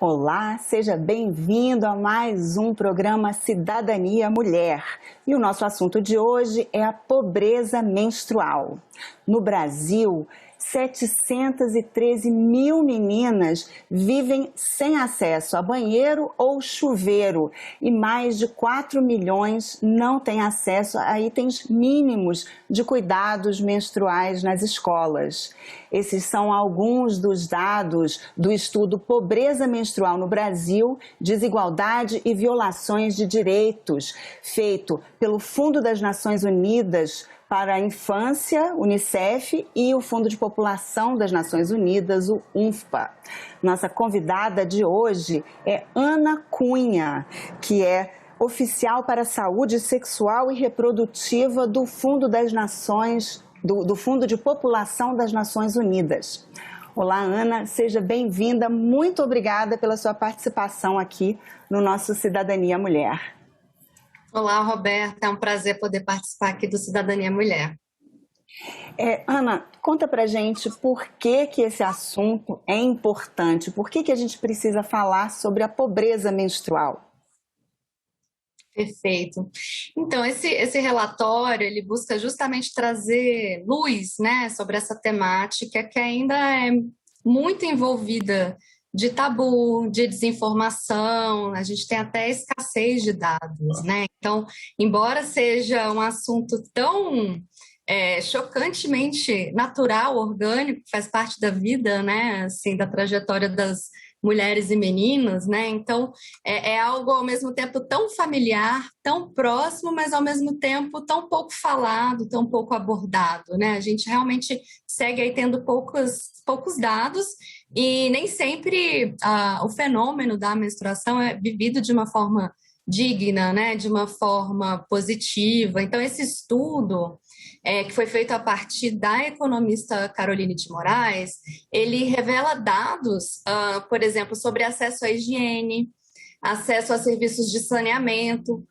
Olá, seja bem-vindo a mais um programa Cidadania Mulher. E o nosso assunto de hoje é a pobreza menstrual. No Brasil, 713 mil meninas vivem sem acesso a banheiro ou chuveiro e mais de 4 milhões não têm acesso a itens mínimos de cuidados menstruais nas escolas. Esses são alguns dos dados do estudo Pobreza Menstrual no Brasil, Desigualdade e Violações de Direitos, feito pelo Fundo das Nações Unidas para a Infância, Unicef, e o Fundo de População das Nações Unidas, o UNFPA. Nossa convidada de hoje é Ana Cunha, que é oficial para a saúde sexual e reprodutiva do Fundo das Nações, do Fundo de População das Nações Unidas. Olá, Ana, seja bem-vinda. Muito obrigada pela sua participação aqui no nosso Cidadania Mulher. Olá, Roberta, é um prazer poder participar aqui do Cidadania Mulher. Ana, conta pra gente por que esse assunto é importante, por que a gente precisa falar sobre a pobreza menstrual? Perfeito. Então, esse relatório, ele busca justamente trazer luz, né, sobre essa temática que ainda é muito envolvida de tabu, de desinformação, a gente tem até escassez de dados, né? Então, embora seja um assunto tão chocantemente natural, orgânico, faz parte da vida, né? Assim, da trajetória das mulheres e meninas, né? Então, é algo ao mesmo tempo tão familiar, tão próximo, mas ao mesmo tempo tão pouco falado, tão pouco abordado, né? A gente realmente segue aí tendo poucos dados e nem sempre o fenômeno da menstruação é vivido de uma forma digna, né? De uma forma positiva. Então, esse estudo que foi feito a partir da economista Caroline de Moraes, ele revela dados, por exemplo, sobre acesso à higiene, acesso a serviços de saneamento,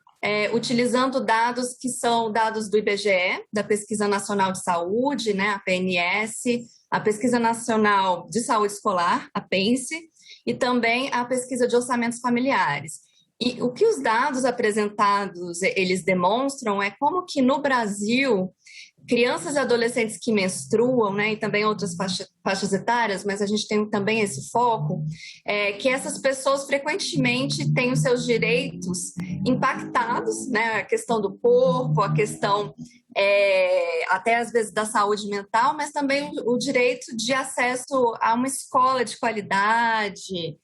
utilizando dados que são dados do IBGE, da Pesquisa Nacional de Saúde, né, a PNS, a Pesquisa Nacional de Saúde Escolar, a PENSE, e também a Pesquisa de Orçamentos Familiares. E o que os dados apresentados, eles demonstram é como que no Brasil, crianças e adolescentes que menstruam, né, e também outras faixas etárias, mas a gente tem também esse foco, que essas pessoas frequentemente têm os seus direitos impactados, né, a questão do corpo, a questão até às vezes da saúde mental, mas também o direito de acesso a uma escola de qualidade,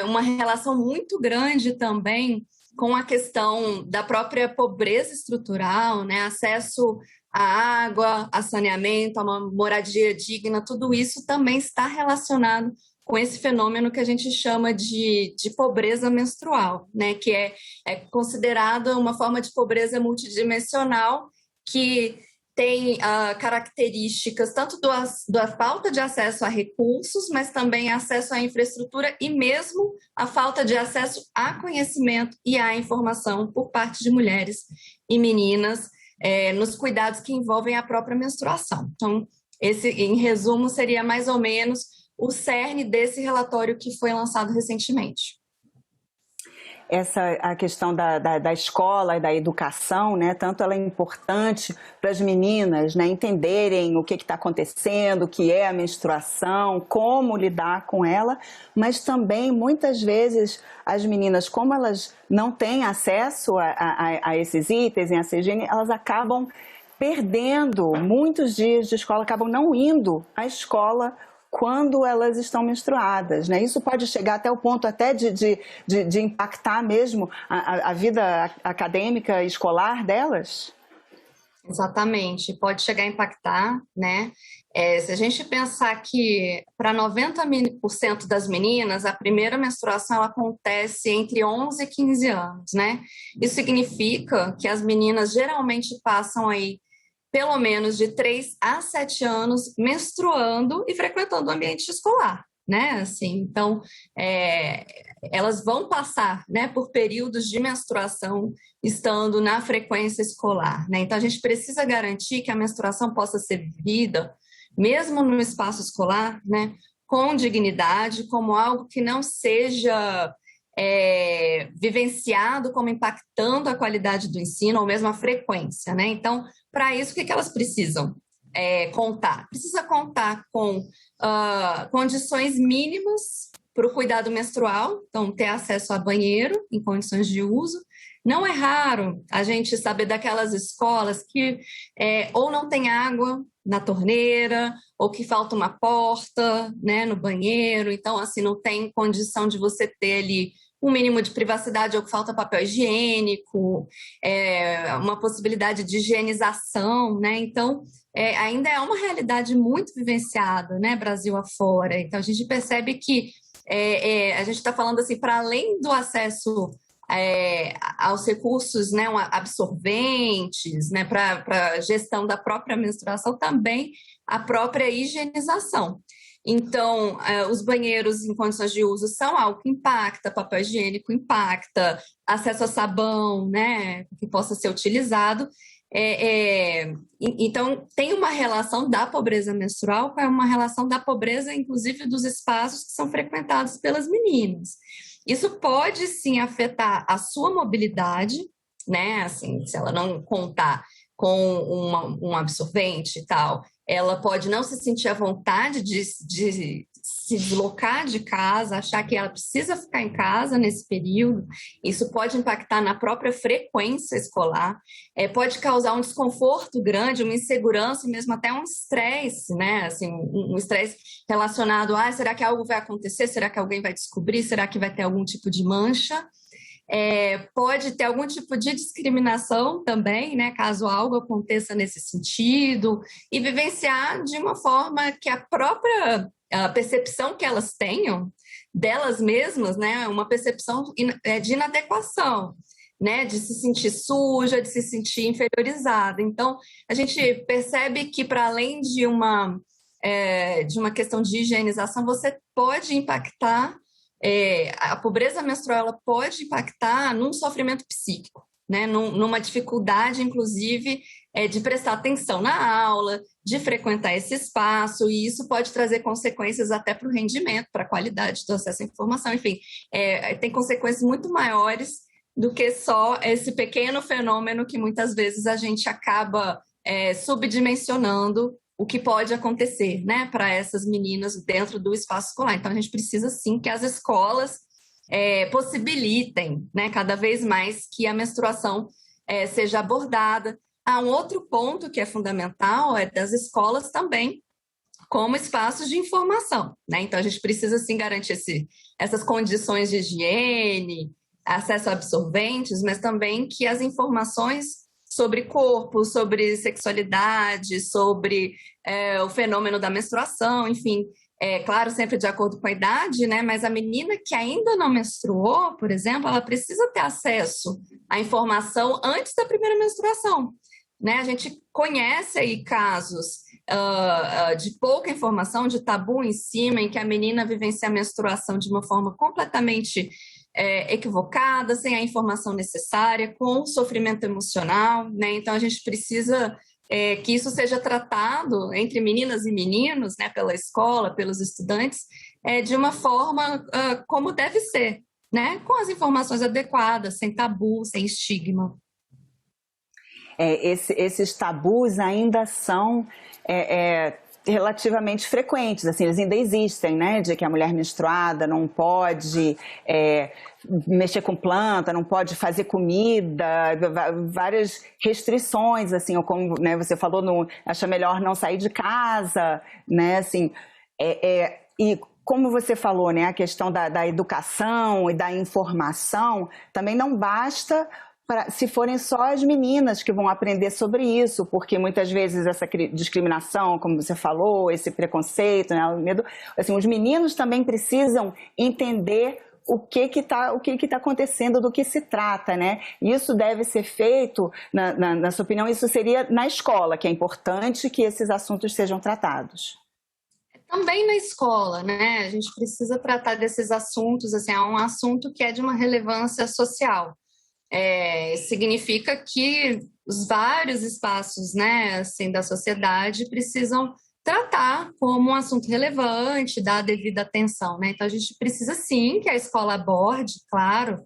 uma relação muito grande também com a questão da própria pobreza estrutural, né, acesso à água, a saneamento, a uma moradia digna, tudo isso também está relacionado com esse fenômeno que a gente chama de pobreza menstrual, né? Que é considerada uma forma de pobreza multidimensional que tem características tanto da falta de acesso a recursos, mas também acesso à infraestrutura e mesmo a falta de acesso a conhecimento e à informação por parte de mulheres e meninas nos cuidados que envolvem a própria menstruação. Então, esse, em resumo, seria mais ou menos o cerne desse relatório que foi lançado recentemente. A questão da escola e da educação, né, tanto ela é importante para as meninas, né, entenderem o que está acontecendo, o que é a menstruação, como lidar com ela, mas também, muitas vezes, as meninas, como elas não têm acesso a esses itens, a essa higiene, elas acabam perdendo muitos dias de escola, acabam não indo à escola quando elas estão menstruadas, né? Isso pode chegar até o ponto até de impactar mesmo a vida acadêmica e escolar delas? Exatamente, pode chegar a impactar, né? Se a gente pensar que para 90% das meninas, a primeira menstruação ela acontece entre 11 e 15 anos, né? Isso significa que as meninas geralmente passam aí pelo menos de 3 a 7 anos menstruando e frequentando o ambiente escolar, né? Assim, então, elas vão passar, né, por períodos de menstruação estando na frequência escolar, né? Então, a gente precisa garantir que a menstruação possa ser vivida, mesmo no espaço escolar, né, com dignidade, como algo que não seja vivenciado como impactando a qualidade do ensino ou mesmo a frequência, né? Então, para isso, o que elas precisam contar? Precisa contar com condições mínimas para o cuidado menstrual, então ter acesso a banheiro em condições de uso. Não é raro a gente saber daquelas escolas que ou não tem água na torneira, ou que falta uma porta, né, no banheiro, então assim não tem condição de você ter ali um mínimo de privacidade, ou que falta papel higiênico, uma possibilidade de higienização, né? Então ainda é uma realidade muito vivenciada, né, Brasil afora. Então a gente percebe que a gente está falando assim, para além do acesso aos recursos, né, absorventes, né, para a gestão da própria menstruação, também a própria higienização. Então, os banheiros em condições de uso são algo que impacta, papel higiênico impacta, acesso a sabão, né, que possa ser utilizado. Então, tem uma relação da pobreza menstrual com uma relação da pobreza, inclusive, dos espaços que são frequentados pelas meninas. Isso pode, sim, afetar a sua mobilidade, né? Assim, se ela não contar com um absorvente e tal, ela pode não se sentir à vontade de se deslocar de casa, achar que ela precisa ficar em casa nesse período. Isso pode impactar na própria frequência escolar, pode causar um desconforto grande, uma insegurança e mesmo até um estresse, né? Assim, um estresse relacionado a será que algo vai acontecer? Será que alguém vai descobrir? Será que vai ter algum tipo de mancha? Pode ter algum tipo de discriminação também, né, caso algo aconteça nesse sentido, e vivenciar de uma forma que a própria percepção que elas tenham delas mesmas, né, uma percepção de inadequação, né, de se sentir suja, de se sentir inferiorizada. Então, a gente percebe que, para além de uma questão de higienização, você pode impactar a pobreza menstrual, ela pode impactar num sofrimento psíquico, né? Numa dificuldade, inclusive, de prestar atenção na aula, de frequentar esse espaço, e isso pode trazer consequências até para o rendimento, para a qualidade do acesso à informação, enfim, tem consequências muito maiores do que só esse pequeno fenômeno que muitas vezes a gente acaba subdimensionando o que pode acontecer, né, para essas meninas dentro do espaço escolar. Então, a gente precisa, sim, que as escolas possibilitem, né, cada vez mais que a menstruação seja abordada. Um outro ponto que é fundamental é das escolas também como espaços de informação, né? Então, a gente precisa, sim, garantir essas condições de higiene, acesso a absorventes, mas também que as informações sobre corpo, sobre sexualidade, sobre o fenômeno da menstruação, enfim, claro, sempre de acordo com a idade, né? Mas a menina que ainda não menstruou, por exemplo, ela precisa ter acesso à informação antes da primeira menstruação, né? A gente conhece aí casos de pouca informação, de tabu em cima, em que a menina vivencia a menstruação de uma forma completamente equivocada, sem a informação necessária, com sofrimento emocional, né? Então, a gente precisa que isso seja tratado entre meninas e meninos, né, pela escola, pelos estudantes, de uma forma como deve ser, né? Com as informações adequadas, sem tabu, sem estigma. Esses tabus ainda são relativamente frequentes, assim, eles ainda existem, né, de que a mulher menstruada não pode mexer com planta, não pode fazer comida, várias restrições, assim, ou como, né, você falou, acha melhor não sair de casa, né, assim, e como você falou, né, a questão da educação e da informação, também não basta se forem só as meninas que vão aprender sobre isso, porque muitas vezes essa discriminação, como você falou, esse preconceito, né, o medo, assim, os meninos também precisam entender o que está acontecendo, do que se trata, né? Isso deve ser feito, na sua opinião, isso seria na escola, que é importante que esses assuntos sejam tratados. Também na escola, né? A gente precisa tratar desses assuntos, assim, é um assunto que é de uma relevância social. Significa que os vários espaços, né, assim, da sociedade precisam tratar como um assunto relevante, dar a devida atenção, né? Então, a gente precisa sim que a escola aborde, claro,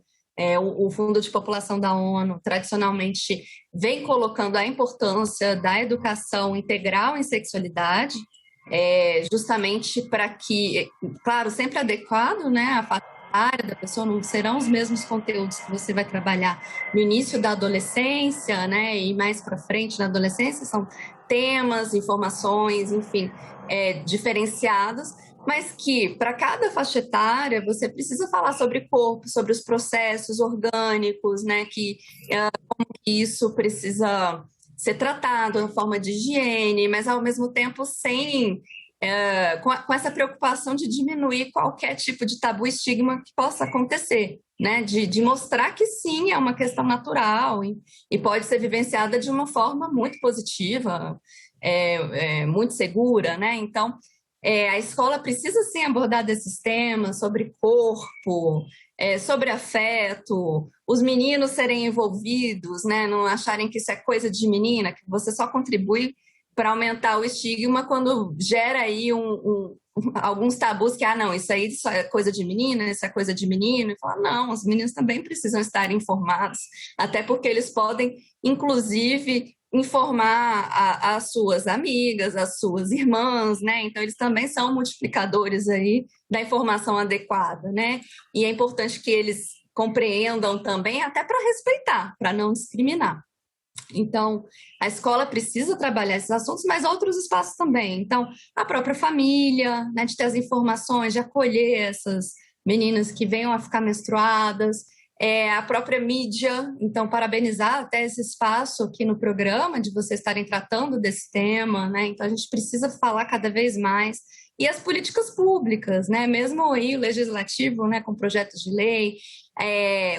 o Fundo de População da ONU tradicionalmente vem colocando a importância da educação integral em sexualidade, justamente para que, claro, sempre adequado, né, à faixa etária da pessoa, não serão os mesmos conteúdos que você vai trabalhar no início da adolescência, né, e mais para frente na adolescência, são temas, informações, enfim, diferenciados, mas que para cada faixa etária você precisa falar sobre corpo, sobre os processos orgânicos, né, como que isso precisa ser tratado, uma forma de higiene, mas ao mesmo tempo com essa preocupação de diminuir qualquer tipo de tabu e estigma que possa acontecer, né? De mostrar que sim, é uma questão natural e pode ser vivenciada de uma forma muito positiva, muito segura, né? Então, a escola precisa sim abordar desses temas sobre corpo, sobre afeto, os meninos serem envolvidos, né? Não acharem que isso é coisa de menina, que você só contribui para aumentar o estigma quando gera aí alguns tabus que, não, isso aí só é coisa de menina, isso é coisa de menino, e falar, não, os meninos também precisam estar informados, até porque eles podem, inclusive, informar as suas amigas, as suas irmãs, né? Então, eles também são multiplicadores aí da informação adequada, né? E é importante que eles compreendam também, até para respeitar, para não discriminar. Então, a escola precisa trabalhar esses assuntos, mas outros espaços também. Então, a própria família, né, de ter as informações, de acolher essas meninas que venham a ficar menstruadas, a própria mídia. Então, parabenizar até esse espaço aqui no programa, de vocês estarem tratando desse tema, né? Então, a gente precisa falar cada vez mais. E as políticas públicas, né? Mesmo aí o legislativo, né, com projetos de lei,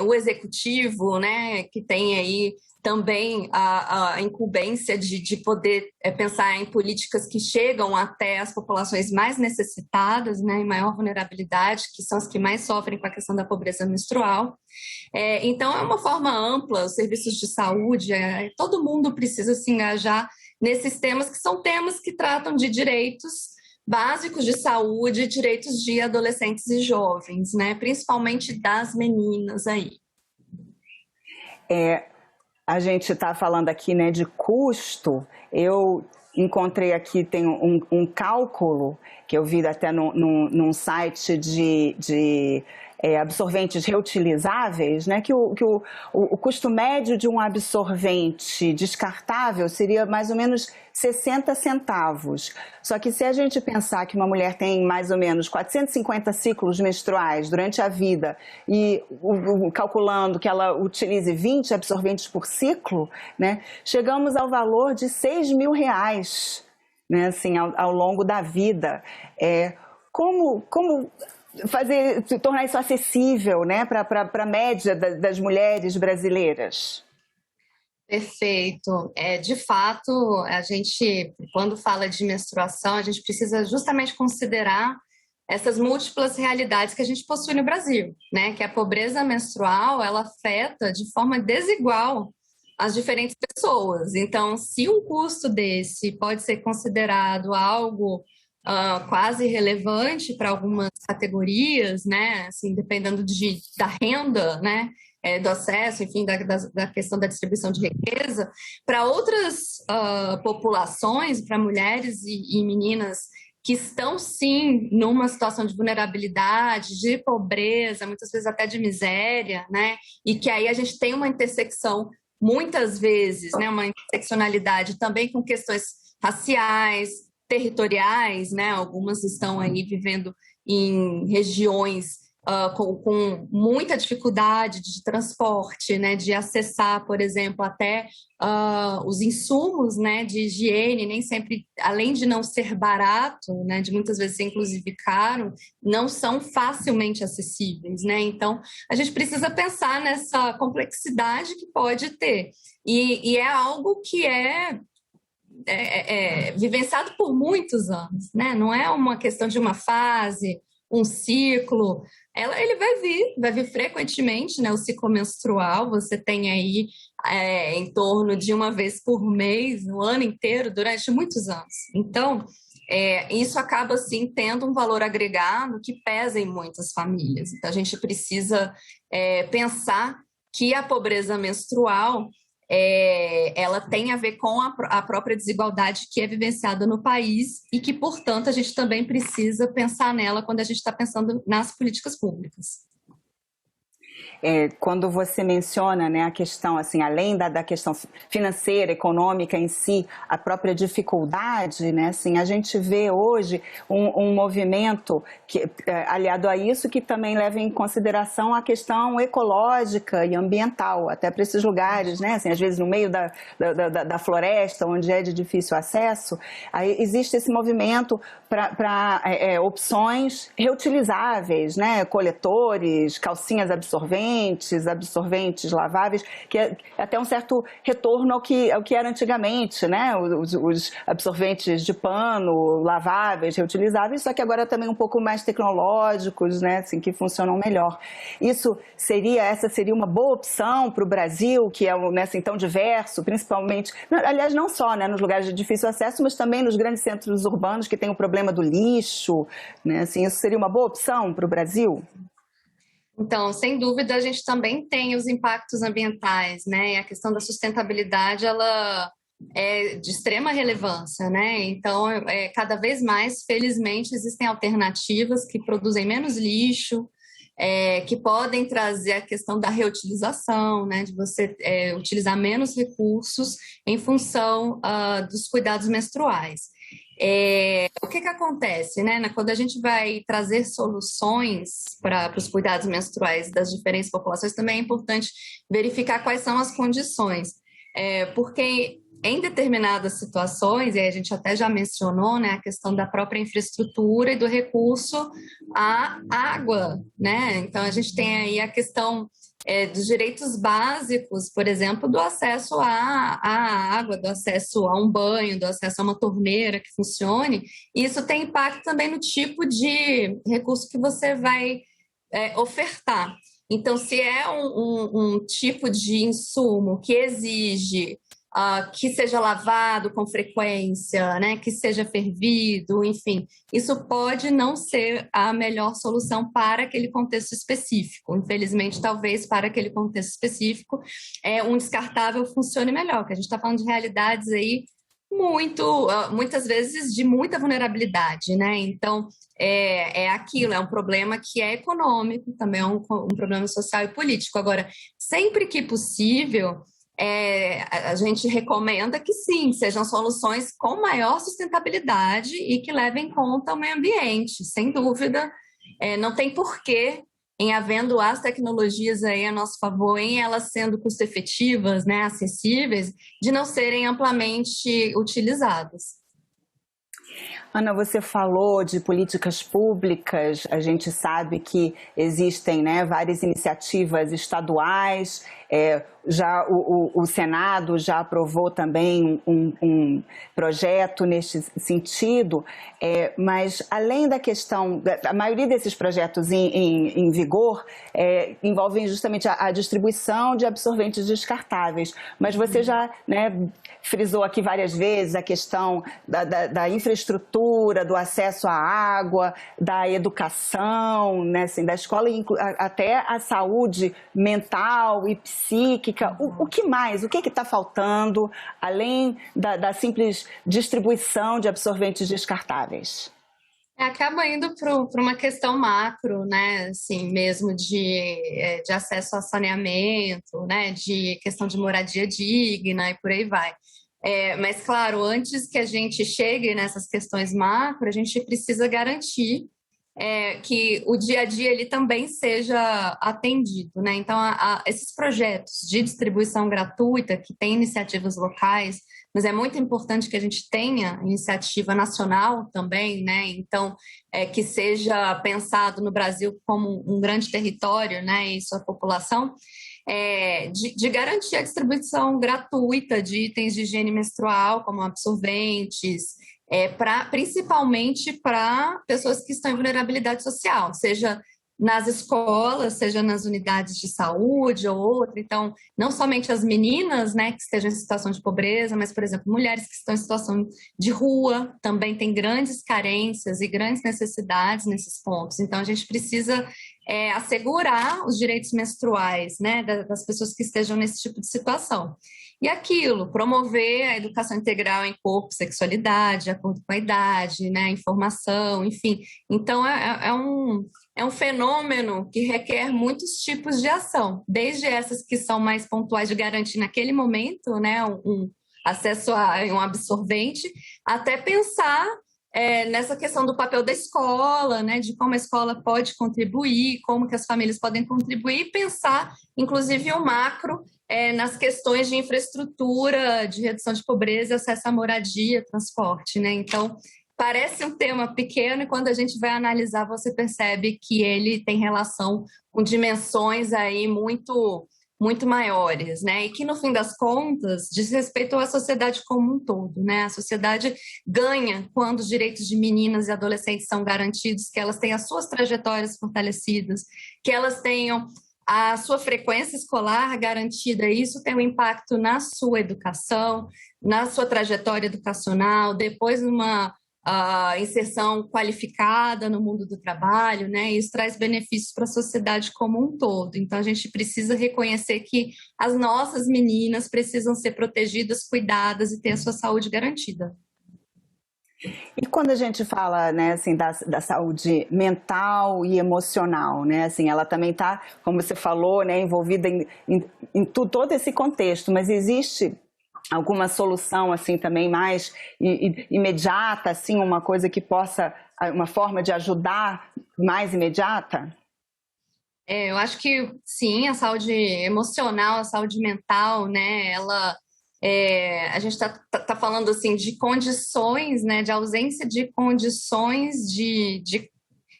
o executivo, né, que tem aí também a incumbência de poder pensar em políticas que chegam até as populações mais necessitadas, né, em maior vulnerabilidade, que são as que mais sofrem com a questão da pobreza menstrual. Então, é uma forma ampla, os serviços de saúde, todo mundo precisa se engajar nesses temas, que são temas que tratam de direitos básicos de saúde, direitos de adolescentes e jovens, né, principalmente das meninas aí. A gente está falando aqui, né, de custo. Eu encontrei aqui, tem um cálculo que eu vi até num site de absorventes reutilizáveis, né, que o custo médio de um absorvente descartável seria mais ou menos 60 centavos. Só que se a gente pensar que uma mulher tem mais ou menos 450 ciclos menstruais durante a vida e calculando que ela utilize 20 absorventes por ciclo, né, chegamos ao valor de R$6.000, né, assim, ao longo da vida. Como tornar isso acessível, né, para a média das mulheres brasileiras? Perfeito. De fato, a gente, quando fala de menstruação, a gente precisa justamente considerar essas múltiplas realidades que a gente possui no Brasil, né? Que a pobreza menstrual, ela afeta de forma desigual as diferentes pessoas. Então, se um custo desse pode ser considerado algo quase relevante para algumas categorias, né? Assim, dependendo da renda, né? Do acesso, enfim, da questão da distribuição de riqueza, para outras populações, para mulheres e meninas que estão, sim, numa situação de vulnerabilidade, de pobreza, muitas vezes até de miséria, né? E que aí a gente tem uma intersecção, muitas vezes, né? Uma interseccionalidade também com questões raciais, territoriais, né? Algumas estão aí vivendo em regiões com muita dificuldade de transporte, né, de acessar, por exemplo, até os insumos, né, de higiene, nem sempre, além de não ser barato, né, de muitas vezes ser inclusive caro, não são facilmente acessíveis, né? Então, a gente precisa pensar nessa complexidade que pode ter. E é algo que é vivenciado por muitos anos, né? Não é uma questão de uma fase, um ciclo. Ele vai vir frequentemente, né? O ciclo menstrual, você tem aí em torno de uma vez por mês, o ano inteiro, durante muitos anos. Então, isso acaba, assim, tendo um valor agregado que pesa em muitas famílias. Então, a gente precisa pensar que a pobreza menstrual ela tem a ver com a própria desigualdade que é vivenciada no país e que, portanto, a gente também precisa pensar nela quando a gente está pensando nas políticas públicas. Quando você menciona, né, a questão, assim, além da questão financeira, econômica em si, a própria dificuldade, né, assim, a gente vê hoje um movimento que, aliado a isso, que também leva em consideração a questão ecológica e ambiental, até para esses lugares, né, assim, às vezes no meio da floresta, onde é de difícil acesso, aí existe esse movimento para opções reutilizáveis, né, coletores, calcinhas absorventes laváveis, que é até um certo retorno ao que era antigamente, né? Os absorventes de pano, laváveis, reutilizáveis, só que agora também um pouco mais tecnológicos, né? Assim, que funcionam melhor. Essa seria uma boa opção para o Brasil, que é assim, tão diverso, principalmente, aliás, não só, né, nos lugares de difícil acesso, mas também nos grandes centros urbanos que tem o problema do lixo, né? Assim, isso seria uma boa opção para o Brasil? Então, sem dúvida, a gente também tem os impactos ambientais, né? E a questão da sustentabilidade, ela é de extrema relevância, né? Então, cada vez mais, felizmente, existem alternativas que produzem menos lixo, que podem trazer a questão da reutilização, né? De você utilizar menos recursos em função dos cuidados menstruais. O que acontece, né? Quando a gente vai trazer soluções para os cuidados menstruais das diferentes populações, também é importante verificar quais são as condições. Porque em determinadas situações, e a gente até já mencionou, né, a questão da própria infraestrutura e do recurso à água, né? Então, a gente tem aí a questão dos direitos básicos, por exemplo, do acesso à água, do acesso a um banho, do acesso a uma torneira que funcione. E isso tem impacto também no tipo de recurso que você vai ofertar. Então, se é um tipo de insumo que exige que seja lavado com frequência, né, que seja fervido, enfim, isso pode não ser a melhor solução para aquele contexto específico. Infelizmente, talvez para aquele contexto específico, um descartável funcione melhor, porque a gente está falando de realidades aí muitas vezes de muita vulnerabilidade, né? Então, aquilo, é um problema que é econômico, também é um problema social e político. Agora, sempre que possível, a gente recomenda que sim, sejam soluções com maior sustentabilidade e que levem em conta o meio ambiente, sem dúvida. Não tem porquê, em havendo as tecnologias aí a nosso favor, em elas sendo custo-efetivas, né, acessíveis, de não serem amplamente utilizadas. Ana, você falou de políticas públicas, a gente sabe que existem, né, várias iniciativas estaduais, já o Senado já aprovou também um projeto neste sentido, mas além da questão, a maioria desses projetos em vigor envolvem justamente a distribuição de absorventes descartáveis, mas você já, né, frisou aqui várias vezes a questão da infraestrutura, do acesso à água, da educação, né, assim, da escola, até a saúde mental e psíquica. O que mais? O que está faltando, além da simples distribuição de absorventes descartáveis? Acaba indo para uma questão macro, né, assim, mesmo de acesso a saneamento, né, de questão de moradia digna e por aí vai. Mas, claro, antes que a gente chegue nessas questões macro, a gente precisa garantir que o dia a dia ele também seja atendido, né? Então, esses projetos de distribuição gratuita que tem iniciativas locais, mas é muito importante que a gente tenha iniciativa nacional também, né? Então, que seja pensado no Brasil como um grande território, né? E sua população, de garantir a distribuição gratuita de itens de higiene menstrual, como absorventes, principalmente para pessoas que estão em vulnerabilidade social, seja nas escolas, seja nas unidades de saúde ou outra. Então, não somente as meninas, né, que estejam em situação de pobreza, mas, por exemplo, mulheres que estão em situação de rua também têm grandes carências e grandes necessidades nesses pontos. Então, a gente precisa assegurar os direitos menstruais, né, das pessoas que estejam nesse tipo de situação. E aquilo, promover a educação integral em corpo, sexualidade, de acordo com a idade, né, informação, enfim. Então, é um fenômeno que requer muitos tipos de ação, desde essas que são mais pontuais de garantir naquele momento, né, um acesso a um absorvente, até pensar nessa questão do papel da escola, né, de como a escola pode contribuir, como que as famílias podem contribuir, e pensar, inclusive, o macro nas questões de infraestrutura, de redução de pobreza, acesso à moradia, transporte, né? Então, parece um tema pequeno e quando a gente vai analisar, você percebe que ele tem relação com dimensões aí muito maiores, né? E que, no fim das contas, diz respeito à sociedade como um todo, né? A sociedade ganha quando os direitos de meninas e adolescentes são garantidos, que elas tenham as suas trajetórias fortalecidas, que elas tenham a sua frequência escolar garantida. Isso tem um impacto na sua educação, na sua trajetória educacional, depois numa inserção qualificada no mundo do trabalho, né? Isso traz benefícios para a sociedade como um todo. Então, a gente precisa reconhecer que as nossas meninas precisam ser protegidas, cuidadas e ter a sua saúde garantida. E quando a gente fala, né, assim, da saúde mental e emocional, né, assim, ela também está, como você falou, né, envolvida em todo esse contexto, mas existe alguma solução assim também mais imediata, assim, uma coisa que possa, uma forma de ajudar mais imediata? Eu acho que sim, a saúde emocional, a saúde mental, né, a gente tá falando assim de condições, né, de ausência de condições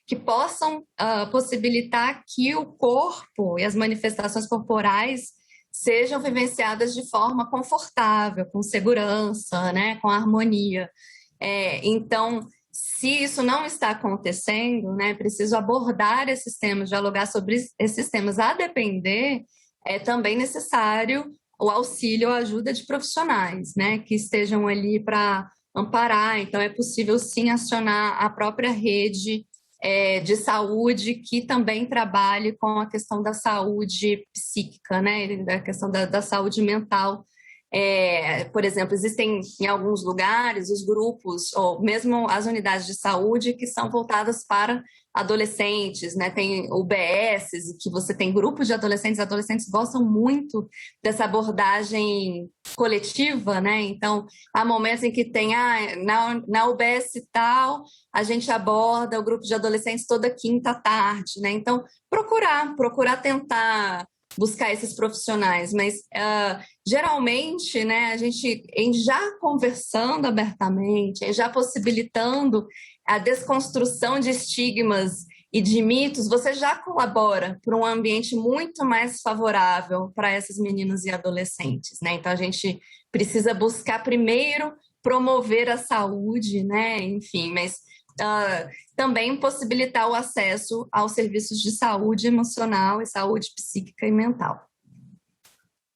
que possam possibilitar que o corpo e as manifestações corporais sejam vivenciadas de forma confortável, com segurança, né, com harmonia. Então, se isso não está acontecendo, né, preciso abordar esses temas, dialogar sobre esses temas. A depender, é também necessário o auxílio ou ajuda de profissionais, né, que estejam ali para amparar. Então, é possível, sim, acionar a própria rede de saúde que também trabalhe com a questão da saúde psíquica, né, da questão da saúde mental. Por exemplo, existem em alguns lugares os grupos, ou mesmo as unidades de saúde que são voltadas para adolescentes, né? Tem UBSs, que você tem grupos de adolescentes gostam muito dessa abordagem coletiva, né? Então, há momentos em que tem, na UBS tal, a gente aborda o grupo de adolescentes toda quinta tarde, né? Então, procurar tentar buscar esses profissionais, mas geralmente, né, a gente, em já conversando abertamente, em já possibilitando a desconstrução de estigmas e de mitos, você já colabora para um ambiente muito mais favorável para essas meninas e adolescentes, né? Então, a gente precisa buscar primeiro promover a saúde, né? Enfim, mas também possibilitar o acesso aos serviços de saúde emocional e saúde psíquica e mental.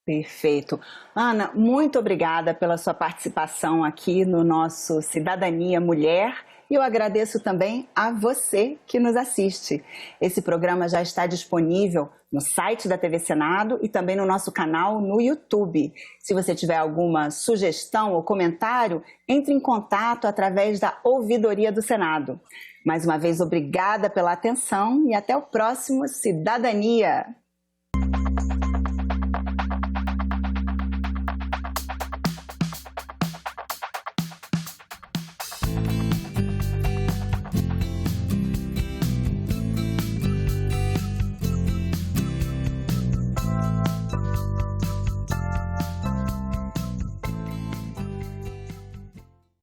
Perfeito. Ana, muito obrigada pela sua participação aqui no nosso Cidadania Mulher. E eu agradeço também a você que nos assiste. Esse programa já está disponível no site da TV Senado e também no nosso canal no YouTube. Se você tiver alguma sugestão ou comentário, entre em contato através da Ouvidoria do Senado. Mais uma vez, obrigada pela atenção e até o próximo Cidadania.